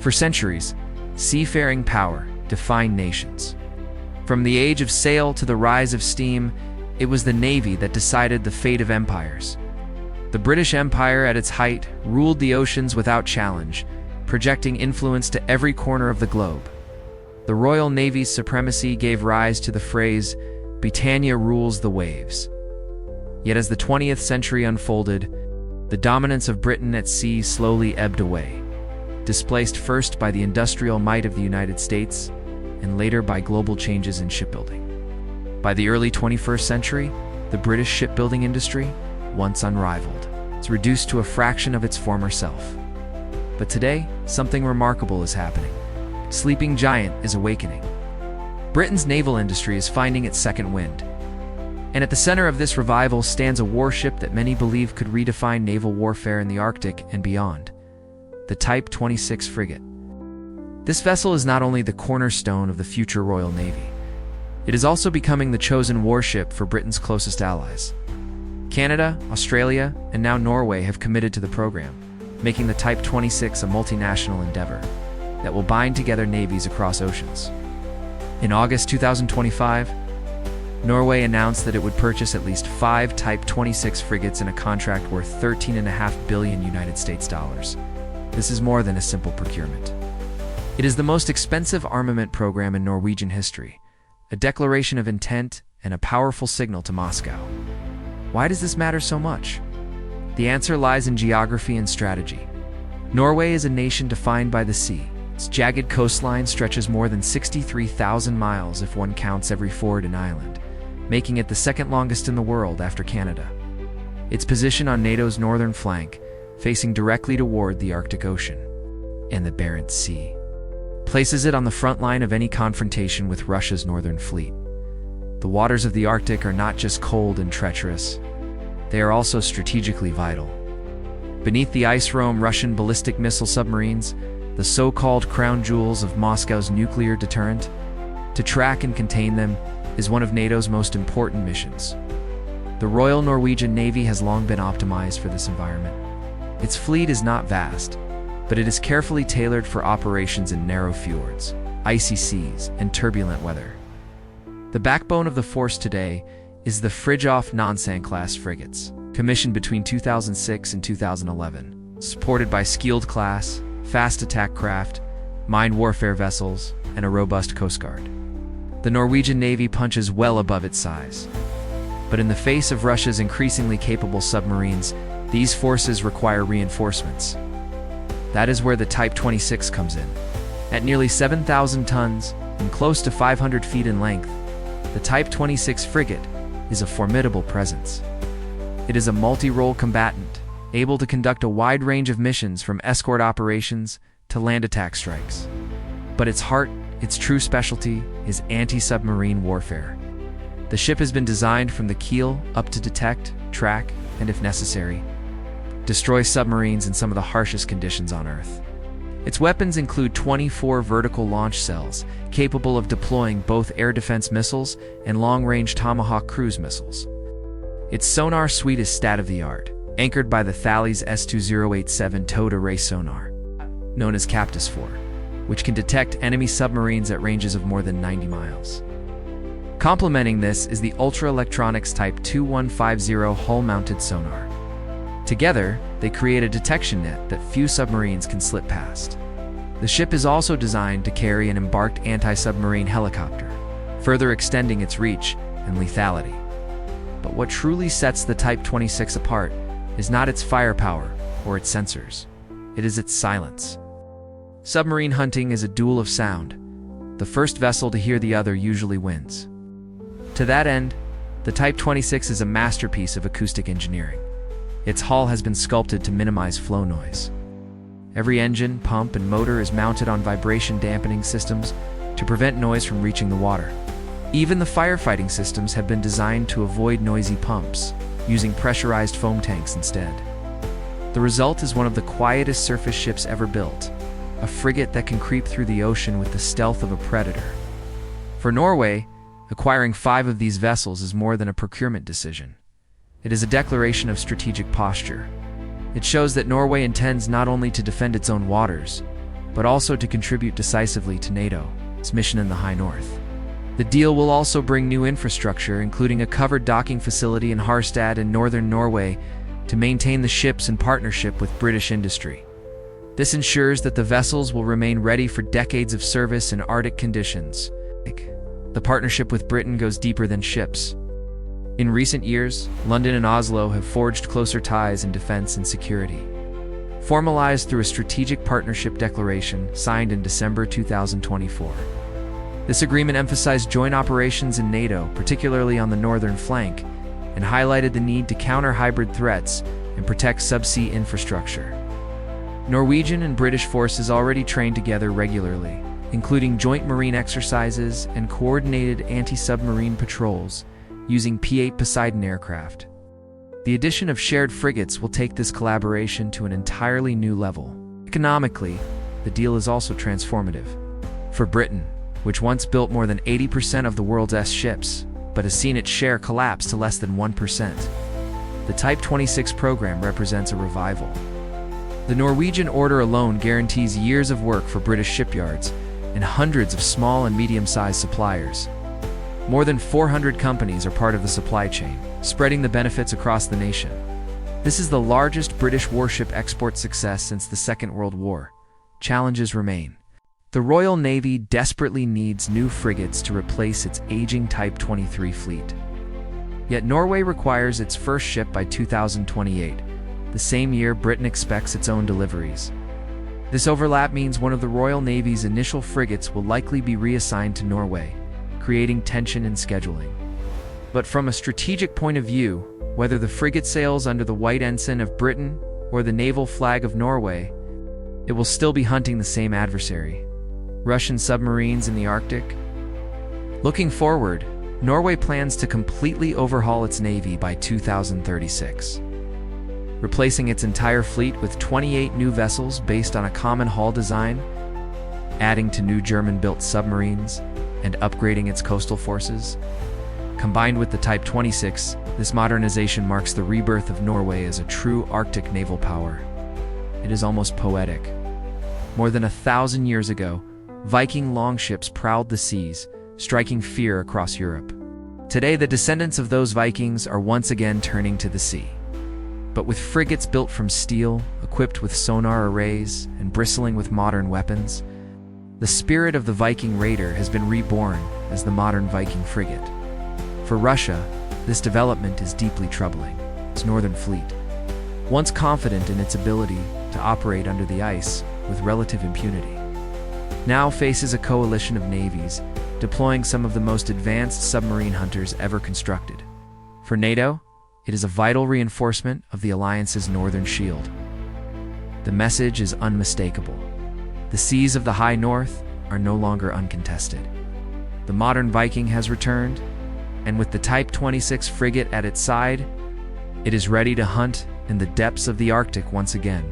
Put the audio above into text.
For centuries, seafaring power defined nations. From the age of sail to the rise of steam, it was the Navy that decided the fate of empires. The British Empire at its height ruled the oceans without challenge, projecting influence to every corner of the globe. The Royal Navy's supremacy gave rise to the phrase, "Britannia rules the waves." Yet as the 20th century unfolded, the dominance of Britain at sea slowly ebbed away, displaced first by the industrial might of the United States and later by global changes in shipbuilding. By the early 21st century, the British shipbuilding industry, once unrivaled, is reduced to a fraction of its former self. But today, something remarkable is happening. Sleeping giant is awakening. Britain's naval industry is finding its second wind. And at the center of this revival stands a warship that many believe could redefine naval warfare in the Arctic and beyond, the Type 26 frigate. This vessel is not only the cornerstone of the future Royal Navy, it is also becoming the chosen warship for Britain's closest allies. Canada, Australia, and now Norway have committed to the program, making the Type 26 a multinational endeavor that will bind together navies across oceans. In August 2025, Norway announced that it would purchase at least 5 Type 26 frigates in a contract worth $13.5 billion United States dollars. This is more than a simple procurement. It is the most expensive armament program in Norwegian history, a declaration of intent and a powerful signal to Moscow. Why does this matter so much? The answer lies in geography and strategy. Norway is a nation defined by the sea. Its jagged coastline stretches more than 63,000 miles if one counts every fort and island, making it the second longest in the world after Canada. Its position on NATO's northern flank, facing directly toward the Arctic Ocean and the Barents Sea, places it on the front line of any confrontation with Russia's northern fleet. The waters of the Arctic are not just cold and treacherous, they are also strategically vital. Beneath the ice roam Russian ballistic missile submarines, the so-called crown jewels of Moscow's nuclear deterrent. To track and contain them is one of NATO's most important missions. The Royal Norwegian Navy has long been optimized for this environment. Its fleet is not vast, but it is carefully tailored for operations in narrow fjords, icy seas, and turbulent weather. The backbone of the force today is the Frigate Nansen-class frigates, commissioned between 2006 and 2011, supported by Skjold-class, fast attack craft, mine warfare vessels, and a robust Coast Guard. The Norwegian Navy punches well above its size. But in the face of Russia's increasingly capable submarines, these forces require reinforcements. That is where the Type 26 comes in. At nearly 7,000 tons and close to 500 feet in length, the Type 26 frigate is a formidable presence. It is a multi-role combatant, able to conduct a wide range of missions from escort operations to land attack strikes. But its heart, its true specialty, is anti-submarine warfare. The ship has been designed from the keel up to detect, track, and if necessary, destroy submarines in some of the harshest conditions on Earth. Its weapons include 24 vertical launch cells, capable of deploying both air defense missiles and long-range Tomahawk cruise missiles. Its sonar suite is state-of-the-art, anchored by the Thales S2087 towed array sonar, known as Captus 4, which can detect enemy submarines at ranges of more than 90 miles. Complementing this is the Ultra Electronics Type 2150 hull-mounted sonar. Together, they create a detection net that few submarines can slip past. The ship is also designed to carry an embarked anti-submarine helicopter, further extending its reach and lethality. But what truly sets the Type 26 apart is not its firepower or its sensors. It is its silence. Submarine hunting is a duel of sound. The first vessel to hear the other usually wins. To that end, the Type 26 is a masterpiece of acoustic engineering. Its hull has been sculpted to minimize flow noise. Every engine, pump, and motor is mounted on vibration dampening systems to prevent noise from reaching the water. Even the firefighting systems have been designed to avoid noisy pumps, using pressurized foam tanks instead. The result is one of the quietest surface ships ever built, a frigate that can creep through the ocean with the stealth of a predator. For Norway, acquiring 5 of these vessels is more than a procurement decision. It is a declaration of strategic posture. It shows that Norway intends not only to defend its own waters, but also to contribute decisively to NATO, its mission in the High North. The deal will also bring new infrastructure, including a covered docking facility in Harstad in northern Norway, to maintain the ships in partnership with British industry. This ensures that the vessels will remain ready for decades of service in Arctic conditions. The partnership with Britain goes deeper than ships. In recent years, London and Oslo have forged closer ties in defense and security. Formalized through a strategic partnership declaration signed in December 2024. This agreement emphasized joint operations in NATO, particularly on the northern flank, and highlighted the need to counter hybrid threats and protect subsea infrastructure. Norwegian and British forces already train together regularly, including joint marine exercises and coordinated anti-submarine patrols using P-8 Poseidon aircraft. The addition of shared frigates will take this collaboration to an entirely new level. Economically, the deal is also transformative. For Britain, which once built more than 80% of the world's ships, but has seen its share collapse to less than 1%. The Type 26 program represents a revival. The Norwegian order alone guarantees years of work for British shipyards and hundreds of small and medium-sized suppliers. More than 400 companies are part of the supply chain, spreading the benefits across the nation. This is the largest British warship export success since the Second World War. Challenges remain. The Royal Navy desperately needs new frigates to replace its aging Type 23 fleet. Yet Norway requires its first ship by 2028, the same year Britain expects its own deliveries. This overlap means one of the Royal Navy's initial frigates will likely be reassigned to Norway, creating tension in scheduling. But from a strategic point of view, whether the frigate sails under the white ensign of Britain or the naval flag of Norway, it will still be hunting the same adversary: Russian submarines in the Arctic. Looking forward, Norway plans to completely overhaul its navy by 2036, replacing its entire fleet with 28 new vessels based on a common hull design, adding to new German-built submarines, and upgrading its coastal forces. Combined with the Type 26, this modernization marks the rebirth of Norway as a true Arctic naval power. It is almost poetic. More than 1,000 years ago, Viking longships prowled the seas, striking fear across Europe. Today, the descendants of those Vikings are once again turning to the sea. But with frigates built from steel, equipped with sonar arrays, and bristling with modern weapons, the spirit of the Viking raider has been reborn as the modern Viking frigate. For Russia, this development is deeply troubling. Its northern fleet, once confident in its ability to operate under the ice with relative impunity, now faces a coalition of navies deploying some of the most advanced submarine hunters ever constructed. For NATO, it is a vital reinforcement of the alliance's northern shield. The message is unmistakable. The seas of the High North are no longer uncontested. The modern Viking has returned, and with the Type 26 frigate at its side, it is ready to hunt in the depths of the Arctic once again.